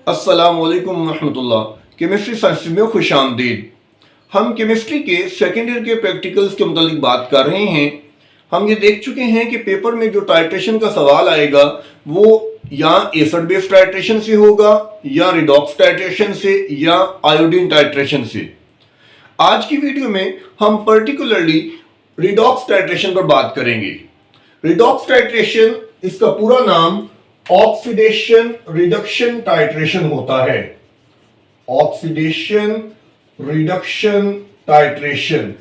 अस्सलाम वालेकुम रहमतुल्लाह। केमिस्ट्री साइंस में खुश आमदीद। हम केमिस्ट्री के सेकेंड ईयर के प्रैक्टिकल्स के मुतालिक बात कर रहे हैं। हम ये देख चुके हैं कि पेपर में जो टाइट्रेशन का सवाल आएगा वो या एसिड बेस टाइट्रेशन से होगा, या रिडॉक्स टाइट्रेशन से, या आयोडीन टाइट्रेशन से। आज की वीडियो में हम पर्टिकुलरली रिडॉक्स टाइट्रेशन पर बात करेंगे। रिडॉक्स टाइट्रेशन, इसका पूरा नाम ऑक्सीडेशन रिडक्शन टाइट्रेशन होता है। ऑक्सीडेशन रिडक्शन टाइट्रेशन,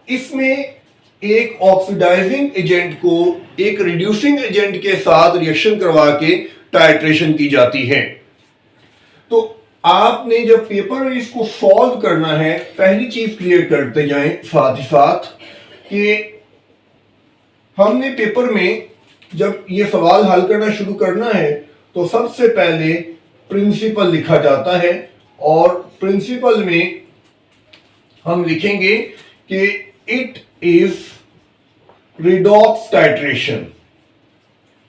इसमें एक ऑक्सीडाइजिंग एजेंट को एक रिड्यूसिंग एजेंट के साथ रिएक्शन करवा के टाइट्रेशन की जाती है। तो आपने जब पेपर में इसको सॉल्व करना है, पहली चीज क्लियर करते जाएं साथ ही साथ कि हमने पेपर में जब ये सवाल हल करना शुरू करना है तो सबसे पहले प्रिंसिपल लिखा जाता है, और प्रिंसिपल में हम लिखेंगे कि इट इज रिडॉक्स टाइट्रेशन।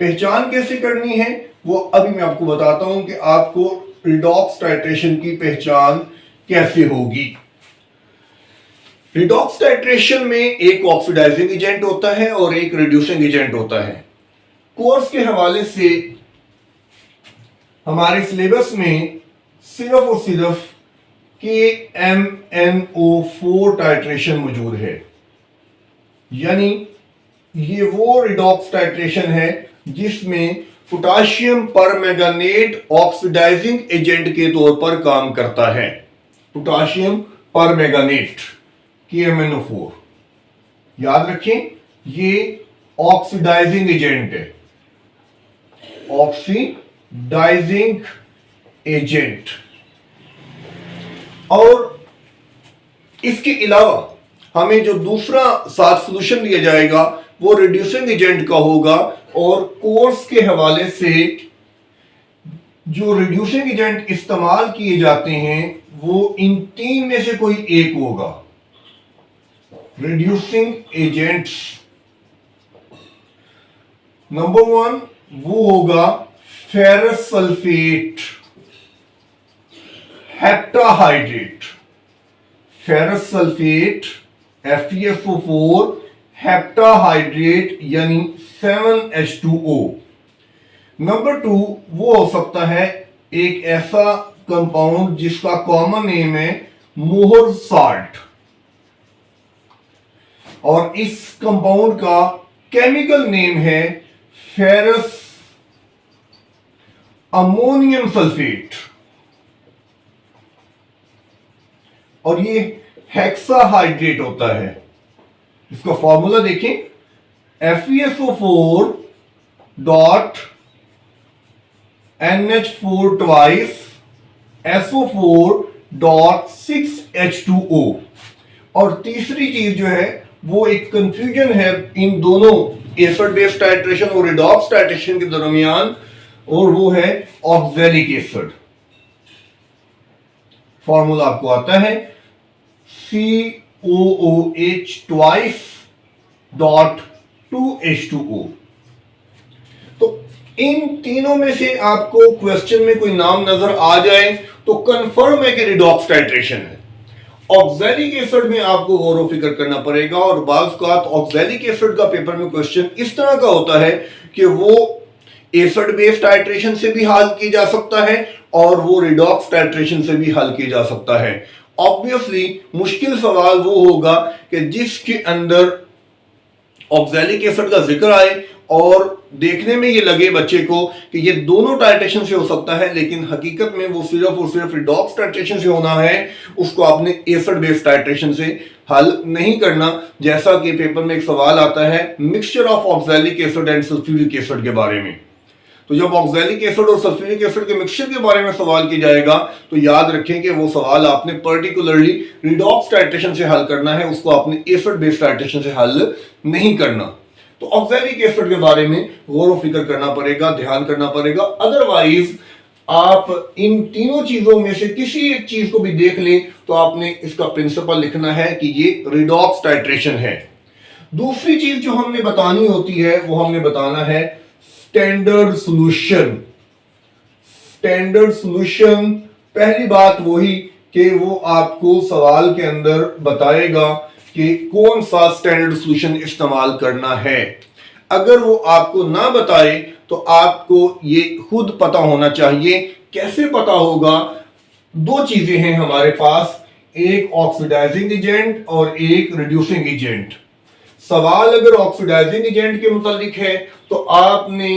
पहचान कैसे करनी है वो अभी मैं आपको बताता हूं कि आपको रिडॉक्स टाइट्रेशन की पहचान कैसे होगी। रिडॉक्स टाइट्रेशन में एक ऑक्सीडाइजिंग एजेंट होता है और एक रिड्यूसिंग एजेंट होता है। कोर्स के हवाले से हमारे सिलेबस में सिर्फ और सिर्फ KMnO4 टाइट्रेशन मौजूद है, यानी ये वो रिडॉक्स टाइट्रेशन है जिसमें पोटाशियम परमैंगनेट ऑक्सीडाइजिंग एजेंट के तौर पर काम करता है। पोटाशियम परमैंगनेट KMnO4, याद रखें ये ऑक्सीडाइजिंग एजेंट है, ऑक्सीडाइजिंग एजेंट। और इसके अलावा हमें जो दूसरा साथ सॉल्यूशन दिया जाएगा वो रिड्यूसिंग एजेंट का होगा, और कोर्स के हवाले से जो रिड्यूसिंग एजेंट इस्तेमाल किए जाते हैं वो इन तीन में से कोई एक होगा। रिड्यूसिंग एजेंट्स, नंबर 1 वो होगा ferrous sulphate, heptahydrate. Ferrous sulphate FeSO4 heptahydrate यानी 7H2O। नंबर 2 वो हो सकता है एक ऐसा कंपाउंड जिसका कॉमन नेम है मोहर साल्ट, और इस कंपाउंड का केमिकल नेम है फेरस अमोनियम सल्फेट, और ये हेक्साहाइड्रेट होता है। इसका फॉर्मूला देखें, FeSO4 dot NH4 twice SO4 dot 6H2O। और तीसरी चीज जो है वो एक कंफ्यूजन है इन दोनों एसिड बेस टाइट्रेशन और रिडॉक्स टाइट्रेशन के दरमियान, और वो है ऑक्सैलिक एसिड। फॉर्मूला आपको आता है COOH ट्वाइस डॉट 2H2O। तो इन तीनों में से आपको क्वेश्चन में कोई नाम नजर आ जाए तो कंफर्म है कि रिडॉक्स टाइट्रेशन है। ऑक्सैलिक एसिड में आपको गौर व फिक्र करना पड़ेगा, और बाज़ औक़ात ऑक्सैलिक एसिड का पेपर में क्वेश्चन इस तरह का होता है कि वो एसिड बेस टाइट्रेशन से भी हल किया जा सकता है और वो रिडॉक्स टाइट्रेशन से भी हल किया जा सकता है। ऑब्वियसली मुश्किल सवाल वो होगा कि जिसके अंदर ऑक्सैलिक एसिड का जिक्र आए और देखने में ये लगे बच्चे को कि ये दोनों टाइट्रेशन से हो सकता है, लेकिन हकीकत में वो सिर्फ और सिर्फ रिडॉक्स टाइट्रेशन से होना है। उसको आपने एसिड बेस टाइट्रेशन से हल नहीं करना। जैसा कि पेपर में एक सवाल आता है mixture of oxalic acid and sulphuric acid के बारे में, तो जब ऑक्सैलिक एसिड और सल्फ्यूरिक एसिड के मिक्सचर के बारे में सवाल किया जाएगा तो याद रखें कि वो सवाल आपने पर्टिकुलरली रिडॉक्स टाइट्रेशन से हल करना है, उसको आपने एसिड बेस टाइट्रेशन से हल नहीं करना। तो ऑक्सैलिक एसिड के बारे में गौर व फिक्र करना पड़ेगा, ध्यान करना पड़ेगा। अदरवाइज आप इन तीनों चीजों में से किसी एक चीज को भी देख लें तो आपने इसका प्रिंसिपल लिखना है कि ये रिडॉक्स टाइट्रेशन है। दूसरी चीज जो हमने बतानी होती है वो हमने बताना है स्टैंडर्ड सॉल्यूशन। स्टैंडर्ड सॉल्यूशन, पहली बात वही कि वो आपको सवाल के अंदर बताएगा कि कौन सा स्टैंडर्ड सॉल्यूशन इस्तेमाल करना है। अगर वो आपको ना बताए तो आपको ये खुद पता होना चाहिए। कैसे पता होगा? दो चीजें हैं हमारे पास, एक ऑक्सीडाइजिंग एजेंट और एक रिड्यूसिंग एजेंट। सवाल अगर ऑक्सीडाइजिंग एजेंट के मुतालिक है तो आपने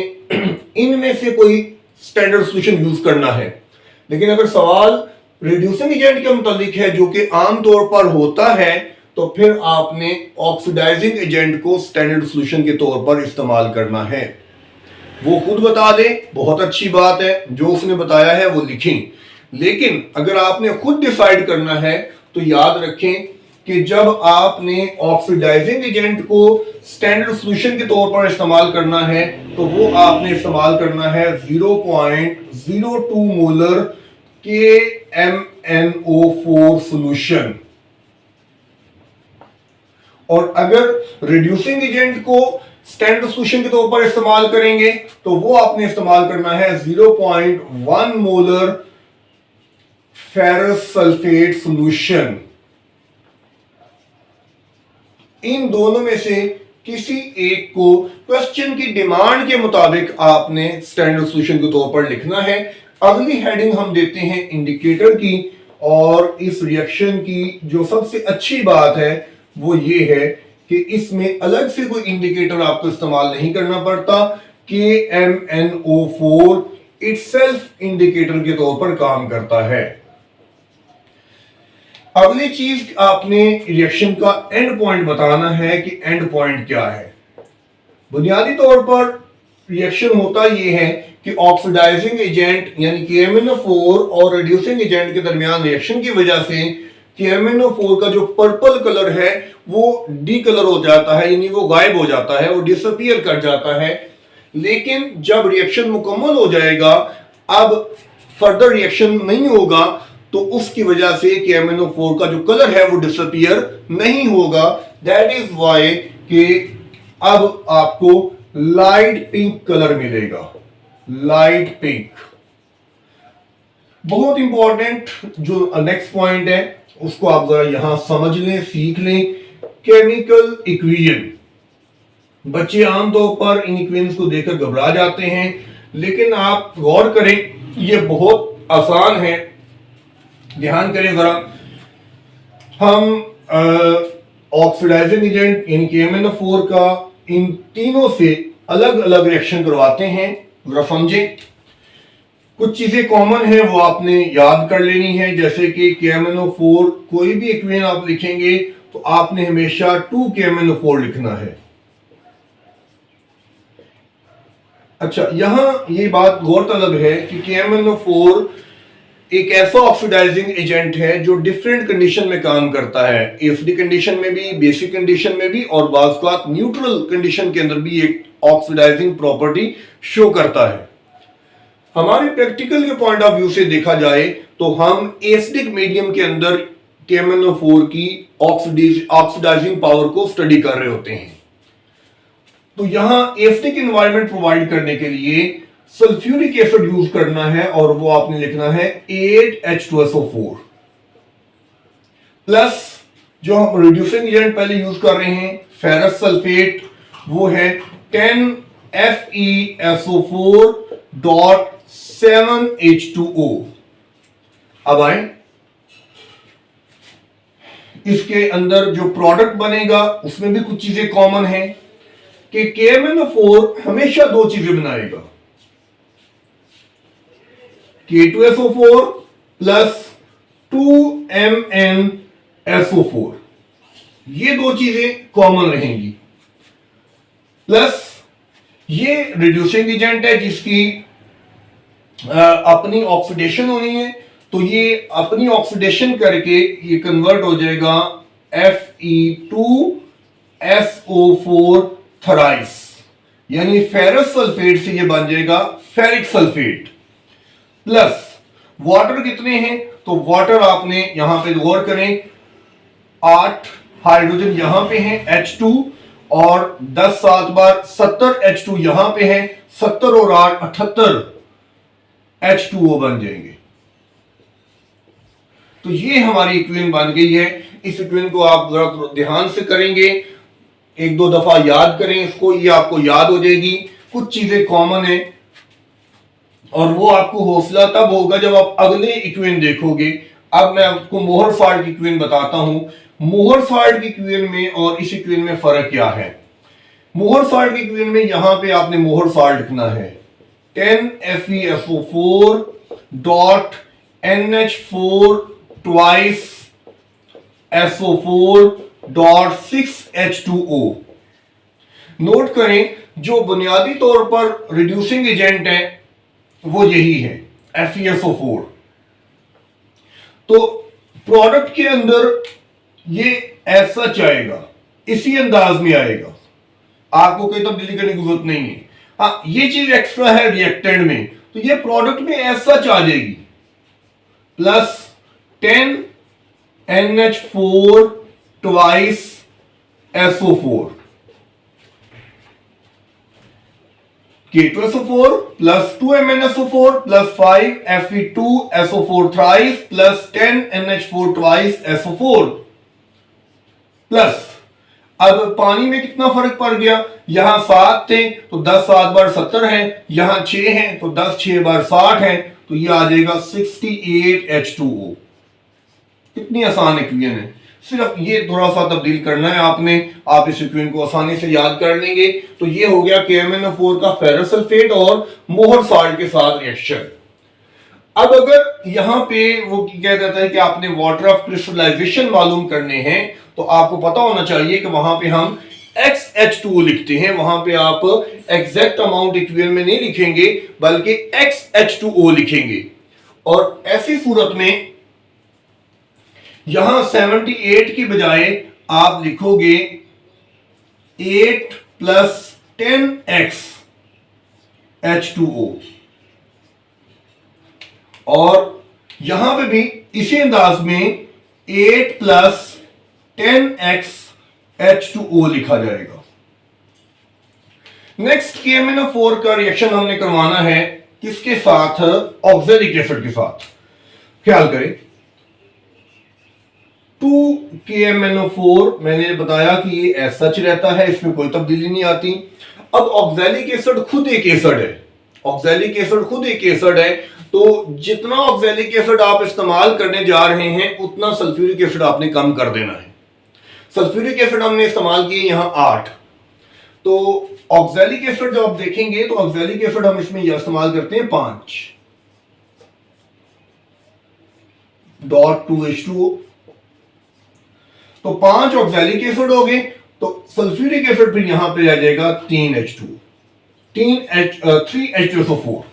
इनमें से कोई स्टैंडर्ड सॉल्यूशन यूज करना है, लेकिन अगर सवाल रिड्यूसिंग एजेंट के मुतालिक है जो कि आमतौर पर होता है, तो फिर आपने ऑक्सीडाइजिंग एजेंट को स्टैंडर्ड सॉल्यूशन के तौर पर इस्तेमाल करना है। वो खुद बता दे, बहुत अच्छी बात है, जो उसने बताया है वो लिखें। लेकिन अगर आपने खुद डिसाइड करना है तो याद रखें कि जब आपने ऑक्सीडाइजिंग एजेंट को स्टैंडर्ड सॉल्यूशन के तौर पर इस्तेमाल करना है तो वो आपने इस्तेमाल करना है 0.02 मोलर KMnO4 सॉल्यूशन। और अगर रिड्यूसिंग एजेंट को स्टैंडर्ड सॉल्यूशन के तौर पर इस्तेमाल करेंगे तो वो आपने इस्तेमाल करना है 0.1 मोलर फेरस सल्फेट सॉल्यूशन। इन दोनों में से किसी एक को क्वेश्चन की डिमांड के मुताबिक आपने स्टैंडर्ड सॉल्यूशन के तौर पर लिखना है। अगली हेडिंग हम देते हैं इंडिकेटर की, और इस रिएक्शन की जो सबसे अच्छी बात है वो ये है कि इसमें अलग से कोई इंडिकेटर आपको इस्तेमाल नहीं करना पड़ता। KMnO4 इटसेल्फ इंडिकेटर के तौर पर काम करता है। अगली चीज आपने रिएक्शन का एंड पॉइंट बताना है कि एंड पॉइंट क्या है। बुनियादी तौर पर रिएक्शन होता यह है कि ऑक्सीडाइजिंग एजेंट यानी KMnO4 और रिड्यूसिंग एजेंट के दरमियान रिएक्शन की वजह से KMnO4 का जो पर्पल कलर है वो डी कलर हो जाता है, यानी वो गायब हो जाता है, वो डिसअपीयर कर जाता है। लेकिन जब रिएक्शन मुकम्मल हो जाएगा, अब फर्दर रिएक्शन नहीं होगा, तो उसकी वजह से KMnO4 का जो कलर है वो डिसअपीयर नहीं होगा। दैट इज वाई कि अब आपको लाइट पिंक कलर मिलेगा, लाइट पिंक। बहुत इंपॉर्टेंट जो नेक्स्ट पॉइंट है उसको आप जरा यहां समझ लें, सीख लें। केमिकल इक्वेशन, बच्चे आमतौर पर इन इक्वेशंस को देखकर घबरा जाते हैं, लेकिन आप गौर करें ये बहुत आसान है। ध्यान करें जरा, हम ऑक्सीडाइजिंग एजेंट यानी KMnO4 का इन तीनों से अलग अलग रिएक्शन करवाते हैं। जरा समझें, कुछ चीजें कॉमन है वो आपने याद कर लेनी है, जैसे कि KMnO4 कोई भी इक्वेशन आप लिखेंगे तो आपने हमेशा 2KMnO4 लिखना है। अच्छा, यहां ये बात गौरतलब है कि KMnO4 एक ऐसा ऑक्सीडाइजिंग एजेंट है जो डिफरेंट कंडीशन में काम करता है, एसिडिक कंडीशन में भी, बेसिक कंडीशन में भी, और बाज़ न्यूट्रल कंडीशन के अंदर भी एक ऑक्सीडाइजिंग प्रॉपर्टी शो करता है। हमारे प्रैक्टिकल के पॉइंट ऑफ व्यू से देखा जाए तो हम एसिडिक मीडियम के अंदर KMnO4 की ऑक्सीडाइजिंग पावर को स्टडी कर रहे होते हैं। तो यहां एसिडिक एनवायरनमेंट प्रोवाइड करने के लिए सल्फ्यूरिक एसिड यूज करना है, और वो आपने लिखना है 8H2SO4 प्लस जो हम रिड्यूसिंग एजेंट पहले यूज कर रहे हैं फेरस सल्फेट, वो है 10FeSO4.7H2O। अब आए, इसके अंदर जो प्रोडक्ट बनेगा उसमें भी कुछ चीजें कॉमन है कि KMnO4 हमेशा दो चीजें बनाएगा, K2SO4 प्लस 2MnSO4, ये दो चीजें कॉमन रहेंगी। प्लस ये रिड्यूसिंग एजेंट है जिसकी अपनी ऑक्सीडेशन होनी है, तो ये अपनी ऑक्सीडेशन करके ये कन्वर्ट हो जाएगा Fe2SO4 थराइस, यानी फेरस सल्फेट से ये बन जाएगा फेरिक सल्फेट। प्लस वाटर कितने हैं, तो वाटर आपने यहां पे गौर करें, 8 हाइड्रोजन यहां पे हैं H2, और 10 7 बार 70 H2 यहां पे है, 70 और 8 78 H2O बन जाएंगे। तो ये हमारी इक्वेशन बन गई है। इस इक्वेशन को आप जरा ध्यान से करेंगे, एक दो दफा याद करें इसको, ये आपको याद हो जाएगी। कुछ चीजें कॉमन है और वो आपको हौसला तब होगा जब आप अगले इक्वेशन देखोगे। अब मैं आपको मोहरफाल्ट की इक्वेशन बताता हूं। मोहरफाल्ट की इक्वेशन में और इस इक्वेशन में फर्क क्या है। मोहरफाल्ट की इक्वेशन में यहां पे आपने मोहरफाल्ट लिखना है 10FeSO4 dot NH4 twice SO4 dot 6H2O। Note करें जो बुनियादी तौर पर रिड्यूसिंग एजेंट है वो यही है FeSO4। तो प्रोडक्ट के अंदर ये ऐसा आएगा, इसी अंदाज में आएगा, आपको कोई तब्दीली करने की जरूरत नहीं है। हाँ, ये चीज एक्स्ट्रा है रिएक्टेंट में, तो ये प्रोडक्ट में ऐसा आ जाएगी plus 10NH4 twice SO4 K2SO4 plus 2MnSO4 plus 5Fe2SO4 thrice plus 10NH4 twice SO4 plus, अब पानी में कितना फर्क पड़ गया, यहां 7 थे तो 10 7 बार 70 है, यहां 6 हैं तो 10 6 बार 60 है, तो ये आ जाएगा 68H2O। कितनी आसान इक्वेशन है, सिर्फ ये थोड़ा सा तब्दील करना है आपने, आप इस इक्वेशन को आसानी से याद कर लेंगे। तो ये हो गया KMnO4 का फेरस सल्फेट और मोहर साल्ट के साथ रिएक्शन। अब अगर यहां पे वो क्या कहता है कि आपने वाटर ऑफ क्रिस्टलाइजेशन मालूम करने हैं, तो आपको पता होना चाहिए कि वहां पे हम XH2O लिखते हैं, वहां पे आप एग्जैक्ट अमाउंट इक्वेशन में नहीं लिखेंगे बल्कि XH2O लिखेंगे। और ऐसी सूरत में यहां 78 की बजाय आप लिखोगे 8 प्लस 10X H2O, और यहां पे भी इसी अंदाज में 8 प्लस 10X H2O लिखा जाएगा। नेक्स्ट KMnO4 का रिएक्शन हमने करवाना है किसके साथ, ऑक्सैलिक एसिड के साथ। ख्याल करें 2KMnO4 मैंने बताया कि ये एज सच रहता है, इसमें कोई तब्दीली नहीं आती। अब ऑक्सैलिक एसिड खुद एक एसिड है, ऑक्सैलिक एसिड खुद एक एसिड है, तो जितना ऑक्सैलिक एसिड आप इस्तेमाल करने जा रहे हैं उतना सल्फ्यूरिक एसिड आपने कम कर देना है। सल्फ्यूरिक एसिड हमने इस्तेमाल किए यहां 8, तो ऑक्सैलिक एसिड जब आप देखेंगे तो ऑक्सैलिक एसिड हम इसमें इस्तेमाल करते हैं 5.2H2O। तो 5 ऑक्सैलिक एसिड हो गए, तो सल्फ्यूरिक एसिड फिर यहां पे आ जाएगा 3H2, 3H2SO4।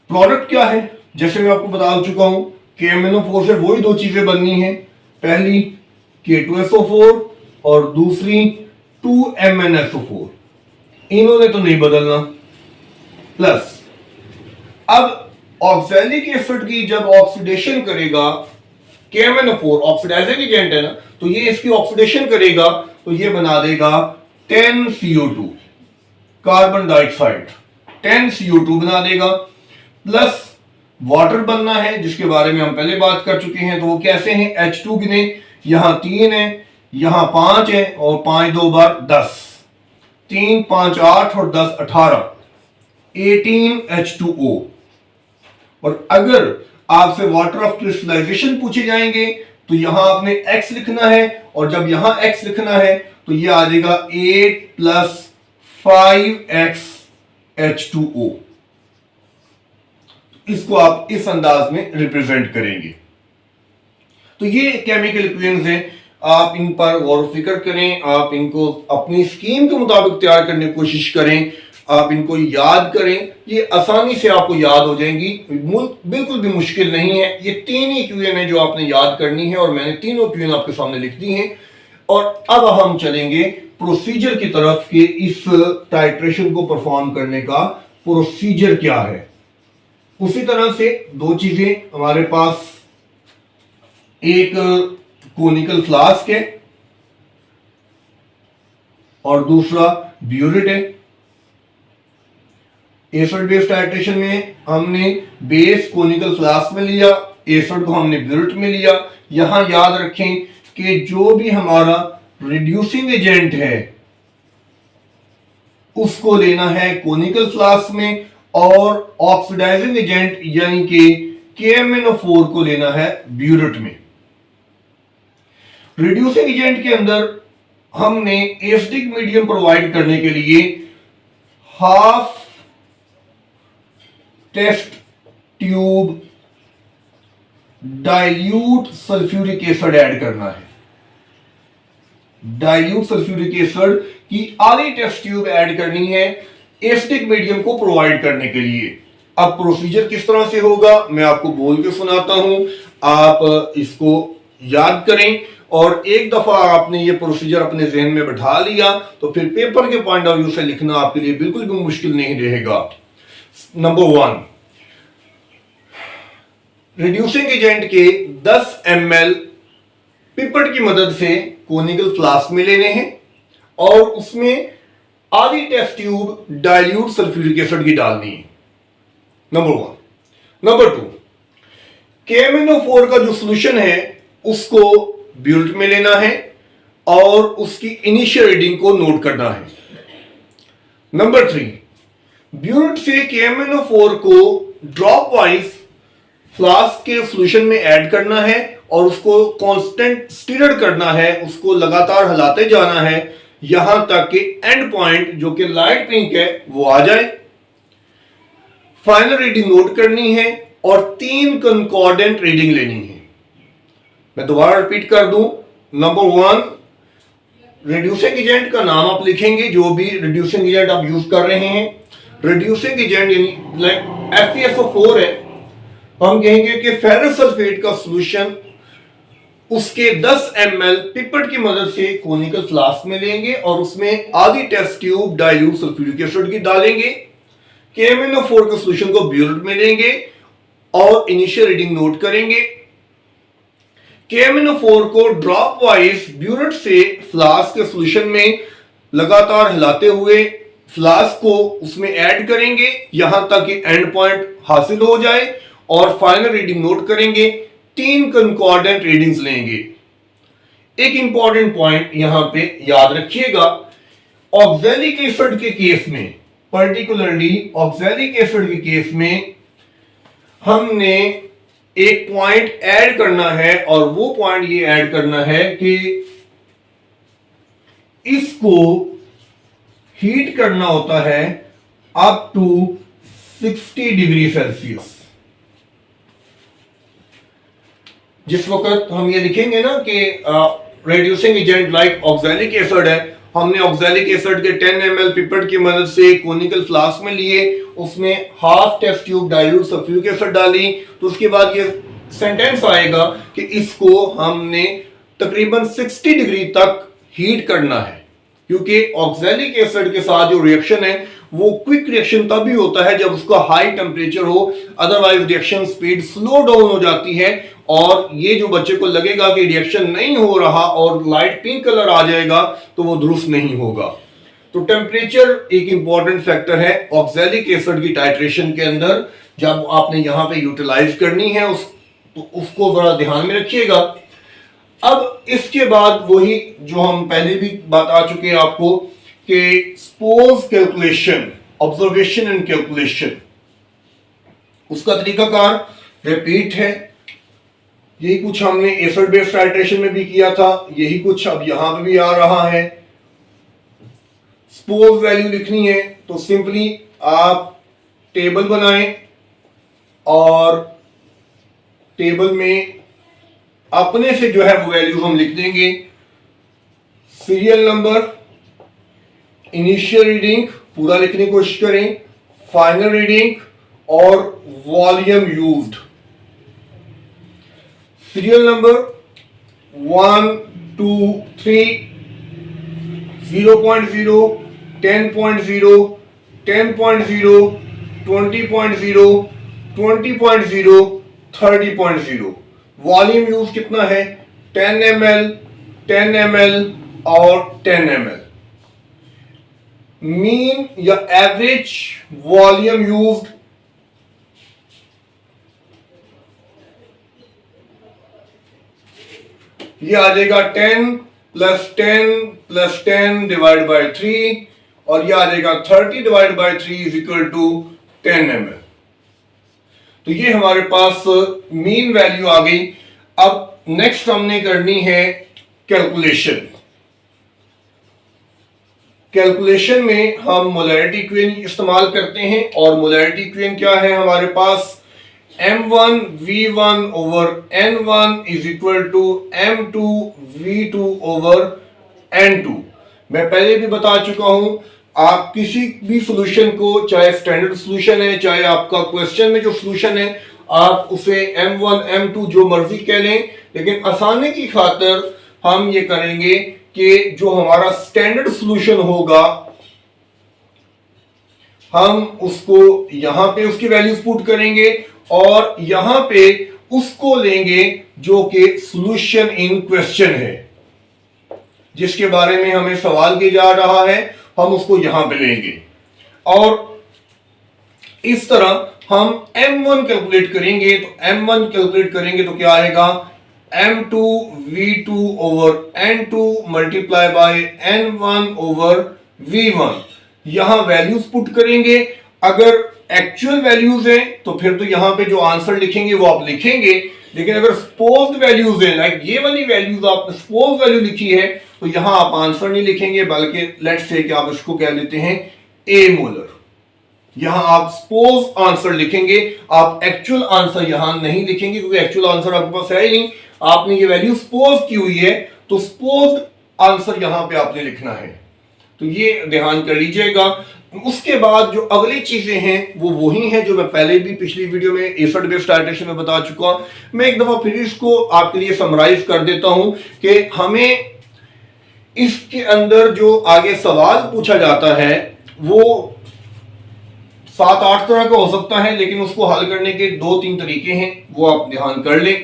प्रोडक्ट क्या है, जैसे मैं आपको बता चुका हूं KMnO4 से वही दो चीजें बननी है, पहली K2SO4 और दूसरी 2MnSO4, इन्होंने तो नहीं बदलना। प्लस अब ऑक्सैलिक एसिड की जब ऑक्सीडेशन करेगा, KMnO4 ऑक्सीडाइजिंग एजेंट है ना, तो ये इसकी ऑक्सीडेशन करेगा तो ये बना देगा 10CO2 कार्बन डाइऑक्साइड, 10CO2 बना देगा। प्लस वाटर बनना है जिसके बारे में हम पहले बात कर चुके हैं, तो वो कैसे हैं, H2 गिने, यहां 3 है, यहां 5 है और 5 2 बार 10, 3 5 8 और 10 18, 18H2O। और अगर आपसे वाटर ऑफ क्रिस्टलाइजेशन पूछे जाएंगे तो यहां आपने X लिखना है, और जब यहां X लिखना है तो यह आ जाएगा 8 प्लस 5X H2O। इसको आप इस अंदाज में रिप्रेजेंट करेंगे। तो ये केमिकल इक्वेशंस हैं, आप इन पर गौर फिक्र करें, आप इनको अपनी स्कीम के मुताबिक तैयार करने की कोशिश करें, आप इनको याद करें, ये आसानी से आपको याद हो जाएंगी, बिल्कुल भी मुश्किल नहीं है। ये 3 ही इक्वेशन है जो आपने याद करनी है और मैंने तीनों इक्वेशन आपके सामने लिख दी हैं। और अब हम चलेंगे प्रोसीजर की तरफ कि इस टाइट्रेशन को परफॉर्म करने का प्रोसीजर क्या है। उसी तरह से दो चीजें हमारे पास, एक कोनिकल फ्लास्क है और दूसरा ब्यूरेट है। एसिड बेस टाइट्रेशन में हमने बेस कोनिकल फ्लास्क में लिया, एसिड को हमने ब्यूरेट में लिया। यहां याद रखें कि जो भी हमारा रिड्यूसिंग एजेंट है उसको लेना है कोनिकल फ्लास्क में, और ऑक्सीडाइजिंग एजेंट यानी कि KMnO4 को लेना है ब्यूरेट में। रिड्यूसिंग एजेंट के अंदर हमने एसिडिक मीडियम प्रोवाइड करने के लिए half test tube dilute sulphuric acid add करना है। डाइल्यूट सल्फ्यूरिक एसिड की आधी टेस्ट ट्यूब ऐड करनी है एसिडिक मीडियम को प्रोवाइड करने के लिए। अब प्रोसीजर किस तरह से होगा मैं आपको बोल के सुनाता हूं, आप इसको याद करें, और एक दफा आपने ये प्रोसीजर अपने जहन में बैठा लिया तो फिर पेपर के पॉइंट ऑफ व्यू से लिखना आपके लिए बिल्कुल भी मुश्किल नहीं रहेगा। नंबर 1, रिड्यूसिंग एजेंट के 10 ml पिपेट की मदद से कोनिकल फ्लास्क में लेने हैं और उसमें आधी test tube dilute sulphuric acid की डालनी है। नंबर 1। नंबर 2, KMnO4 का जो सॉल्यूशन है उसको ब्यूरेट में लेना है और उसकी इनिशियल रीडिंग को नोट करना है। नंबर 3, ब्यूरेट से KMnO4 को ड्रॉप वाइज फ्लास्क के सॉल्यूशन में ऐड करना है और उसको कांस्टेंट स्टिरड करना है, उसको लगातार हिलाते जाना है यहां तक कि एंड पॉइंट जो कि लाइट पिंक है वो आ जाए। फाइनल रीडिंग नोट करनी है और 3 कंकॉर्डेंट रीडिंग लेनी है। मैं दोबारा रिपीट कर दूं। नंबर 1, रिड्यूसिंग एजेंट का नाम आप लिखेंगे, जो भी रिड्यूसिंग एजेंट आप यूज कर रहे हैं। रिड्यूसिंग एजेंट यानी लाइक FeSO4 है, हम कहेंगे कि फेरस सल्फेट का सॉल्यूशन उसके 10 ml पिपेट की मदद से कोनिकल फ्लास्क में लेंगे और उसमें आधी test tube dilute sulphuric acid की डालेंगे। KMnO4 के सॉल्यूशन को ब्यूरेट में लेंगे और इनिशियल रीडिंग नोट करेंगे। KMnO4 को ड्रॉप वाइज ब्यूरेट से फ्लास्क के सॉल्यूशन में लगातार हिलाते हुए फ्लास्क को उसमें ऐड करेंगे यहां तक कि एंड पॉइंट हासिल हो जाए और फाइनल रीडिंग नोट करेंगे। 3 कंकॉर्डेंट रीडिंग्स लेंगे। एक इंपॉर्टेंट पॉइंट यहां पे याद रखिएगा, ऑक्सैलिक एसिड के केस में, पर्टिकुलरली ऑक्सैलिक एसिड के केस में हमने एक पॉइंट ऐड करना है और वो पॉइंट ये ऐड करना है कि इसको हीट करना होता है अप टू 60 डिग्री सेल्सियस। जिस वक्त हम ये लिखेंगे ना कि reducing agent like oxalic acid है, हमने ऑक्सैलिक एसिड के 10 ml पिपेट की मदद से कोनिकल फ्लास्क में लिए, उसमें half test tube dilute sulphuric acid डाली, तो उसके बाद ये सेंटेंस आएगा कि इसको हमने तकरीबन 60 डिग्री तक हीट करना है, क्योंकि ऑक्सैलिक एसिड के साथ जो रिएक्शन है वो क्विक रिएक्शन तभी होता है जब उसका हाई टेम्परेचर हो, otherwise reaction speed slow down हो जाती है और ये जो बच्चे को लगेगा कि रिएक्शन नहीं हो रहा और लाइट पिंक कलर आ जाएगा तो वो दुरुस्त नहीं होगा। तो टेम्परेचर एक इंपॉर्टेंट फैक्टर है ऑक्सैलिक एसिड की टाइट्रेशन के अंदर, जब आपने यहां पे यूटिलाइज करनी है तो उसको बड़ा ध्यान में रखिएगा। अब इसके बाद वही जो हम पहले भी बात आ चुके हैं आपको कि suppose calculation, observation and calculation, उसका तरीकाकार रिपीट है। यही कुछ हमने एसिड बेस टाइट्रेशन में भी किया था, यही कुछ अब यहां पे भी आ रहा है। स्पोज वैल्यू लिखनी है तो सिंपली आप टेबल बनाएं और टेबल में अपने से जो है वो वैल्यू हम लिख देंगे। सीरियल नंबर, इनिशियल रीडिंग पूरा लिखने की कोशिश करें, फाइनल रीडिंग और volume used. Serial number 1, 2, 3, 0.0, 10.0, 10.0, 20.0, 20.0, 30.0। Volume use कितना है? 10 ml, 10 ml और 10 ml। मीन या एवरेज वॉल्यूम यूज्ड, ये आ जाएगा 10 प्लस 10 प्लस 10 डिवाइड बाय 3, और ये आ जाएगा 30 divide by 3 is equal to 10 ml। तो ये हमारे पास मीन वैल्यू आ गई। अब नेक्स्ट हमने करनी है कैलकुलेशन। कैलकुलेशन में हम मोलैरिटी इक्वेशन इस्तेमाल करते हैं, और मोलैरिटी इक्वेशन क्या है हमारे पास, M1 V1 over N1 is equal to M2 V2 over N2। मैं पहले भी बता चुका हूं, आप किसी भी सॉल्यूशन को, चाहे स्टैंडर्ड सॉल्यूशन है चाहे आपका क्वेश्चन में जो सॉल्यूशन है, आप उसे M1 M2 जो मर्जी कह लें, लेकिन आसानी की खातिर हम ये करेंगे कि जो हमारा स्टैंडर्ड सॉल्यूशन होगा हम उसको यहां पे उसकी वैल्यूज पुट करेंगे, और यहां पे उसको लेंगे जो कि सॉल्यूशन इन क्वेश्चन है, जिसके बारे में हमें सवाल किया जा रहा है, हम उसको यहां पे लेंगे। और इस तरह हम M1 कैलकुलेट करेंगे, तो M1 कैलकुलेट करेंगे तो क्या आएगा, M2 V2 over N2 multiply by N1 over V1। यहां वैल्यूज पुट करेंगे, अगर एक्चुअल वैल्यूज है तो फिर तो यहां पे जो आंसर लिखेंगे वो आप लिखेंगे, लेकिन अगर सपोज्ड वैल्यूज है, लाइक ये वाली वैल्यूज आपने सपोज वैल्यू लिखी है, तो यहां आप आंसर नहीं लिखेंगे, बल्कि लेट्स से कि आप इसको कह लेते हैं ए मोलर। यहां आप सपोज आंसर लिखेंगे, आप एक्चुअल आंसर यहां नहीं लिखेंगे, क्योंकि एक्चुअल आंसर आपके पास है ही नहीं, आपने ये वैल्यू सपोज की हुई है, तो सपोज आंसर यहां पे आपने लिखना है। तो ये ध्यान कर लीजिएगा। उसके बाद जो अगली चीजें हैं वो वही हैं जो मैं पहले भी पिछली वीडियो में एसिड बेस्ड टाइट्रेशन में बता चुका हूं। मैं एक दफा फिर इसको आपके लिए समराइज कर देता हूं कि हमें इसके अंदर जो आगे सवाल पूछा जाता है वो 7-8 तरह का हो सकता है, लेकिन उसको हल करने के 2-3 तरीके हैं, वो आप ध्यान कर लें।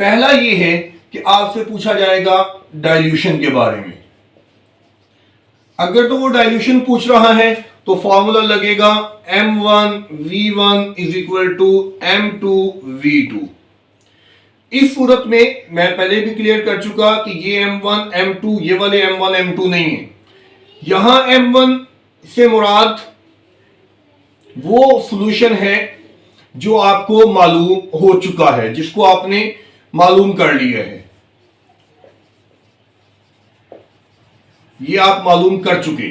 पहला ये है कि आपसे पूछा जाएगा डाइल्यूशन के बारे में। अगर तो वो डाइल्यूशन पूछ रहा है तो फॉर्मूला लगेगा M1 V1 is equal to M2 V2। इस सूरत में मैं पहले भी क्लियर कर चुका कि ये M1 M2 ये वाले M1 M2 नहीं है। यहां M1 से मुराद वो सॉल्यूशन है जो आपको मालूम हो चुका है, जिसको आपने मालूम कर लिया है, ये आप मालूम कर चुके।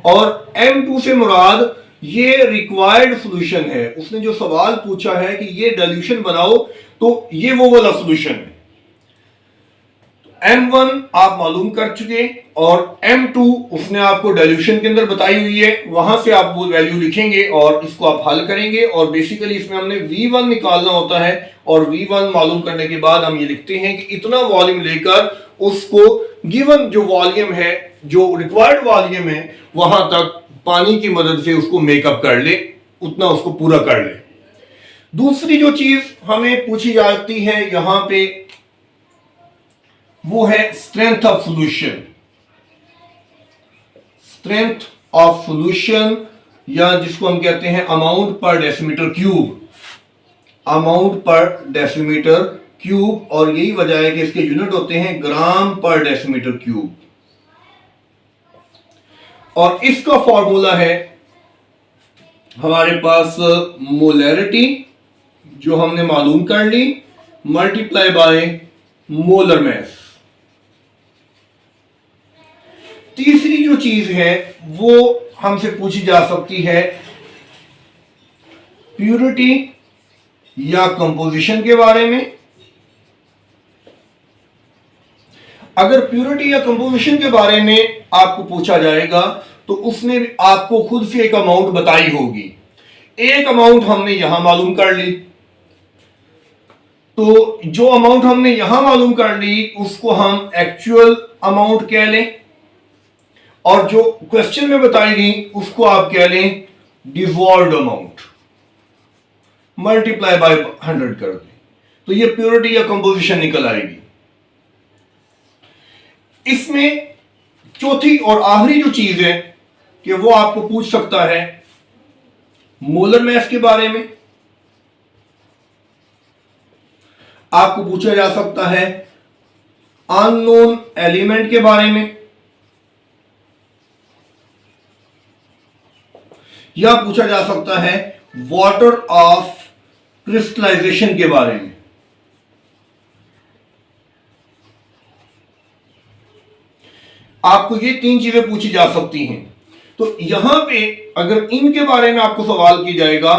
और M2 से मुराद ये रिक्वायर्ड सॉल्यूशन है, उसने जो सवाल पूछा है कि ये डाइल्यूशन बनाओ, तो ये वो वाला सॉल्यूशन है। M1 आप मालूम कर चुके, और M2 उसने आपको डाइल्यूशन के अंदर बताई हुई है, वहां से आप वो वैल्यू लिखेंगे और इसको आप हल करेंगे। और बेसिकली इसमें हमने V1 निकालना होता है, और V1 मालूम करने के बाद हम ये लिखते हैं कि इतना वॉल्यूम लेकर उसको गिवन जो वॉल्यूम है, जो रिक्वायर्ड वॉल्यूम है, वहां तक पानी की मदद से उसको मेकअप कर ले, उतना उसको पूरा कर ले। दूसरी जो चीज हमें पूछी जाती है यहां पे वो है strength of solution. Strength of solution, या जिसको हम कहते हैं अमाउंट पर डेसीमीटर क्यूब, अमाउंट पर डेसीमीटर क्यूब, और यही वजह है कि इसके यूनिट होते हैं ग्राम पर डेसीमीटर क्यूब। और इसका फॉर्मूला है हमारे पास मोलैरिटी जो हमने मालूम कर ली, मल्टीप्लाई बाय मोलर मास। तीसरी जो चीज है वो हमसे पूछी जा सकती है प्यूरिटी या कंपोजिशन के बारे में। अगर प्यूरिटी या कंपोजिशन के बारे में आपको पूछा जाएगा तो उसने आपको खुद से एक अमाउंट बताई होगी। एक अमाउंट हमने यहां मालूम कर ली, तो जो अमाउंट हमने यहां मालूम कर ली उसको हम एक्चुअल अमाउंट कह लें, और जो क्वेश्चन में बताई गई उसको आप कह लें डिवॉल्व्ड अमाउंट, मल्टीप्लाई बाय 100 कर दें, तो ये प्योरिटी या कंपोजिशन निकल आएगी। इसमें चौथी और आखिरी जो चीज है कि वो आपको पूछ सकता है मोलर मास के बारे में, आपको पूछा जा सकता है अननोन एलिमेंट के बारे में, या पूछा जा सकता है वाटर ऑफ क्रिस्टलाइजेशन के बारे में। आपको ये तीन चीजें पूछी जा सकती हैं। तो यहां पे अगर इनके बारे में आपको सवाल किया जाएगा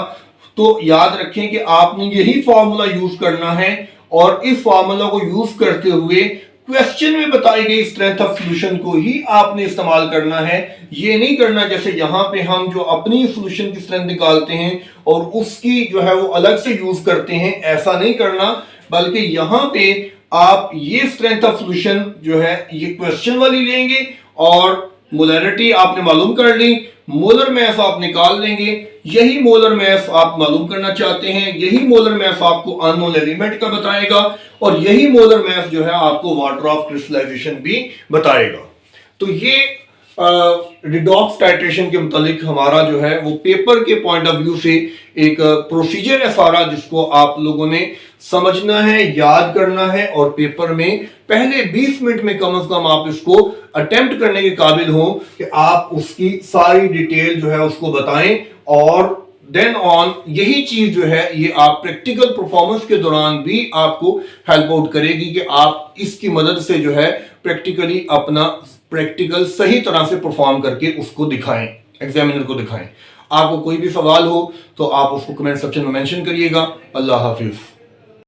तो याद रखें कि आपने यही फॉर्मूला यूज करना है और इस फॉर्मूला को यूज करते हुए क्वेश्चन में बताई गई स्ट्रेंथ ऑफ सॉल्यूशन को ही आपने इस्तेमाल करना है। ये नहीं करना जैसे यहां पे हम जो अपनी सॉल्यूशन की स्ट्रेंथ निकालते हैं और उसकी जो है वो अलग से यूज करते हैं, ऐसा नहीं करना, बल्कि यहां पे आप ये स्ट्रेंथ ऑफ सॉल्यूशन जो है ये क्वेश्चन वाली लेंगे और मोलैरिटी आपने मालूम कर ली, मोलर मास आप निकाल लेंगे। यही मोलर मास आप मालूम करना चाहते हैं, यही मोलर मास आपको अननोन एलिमेंट का बताएगा और यही मोलर मास जो है आपको वाटर ऑफ क्रिस्टलाइजेशन भी बताएगा। तो ये रिडॉक्स टाइट्रेशन के मुतालिक हमारा जो है वो पेपर के पॉइंट ऑफ व्यू से एक प्रोसीजर है सारा, जिसको आप लोगों ने समझना है, याद करना है और पेपर में पहले 20 मिनट में कम से कम आप इसको अटेम्प्ट करने के काबिल हो कि आप उसकी सारी डिटेल जो है उसको बताएं और देन ऑन यही चीज जो है ये आप प्रैक्टिकल परफॉर्मेंस के दौरान भी आपको हेल्प आउट करेगी कि आप इसकी मदद से जो है प्रैक्टिकली अपना प्रैक्टिकल सही तरह से परफॉर्म करके उसको दिखाएं, एग्जामिनर को दिखाएं। आपको कोई भी सवाल हो तो आप उसको कमेंट सेक्शन में मेंशन करिएगा। अल्लाह हाफिज।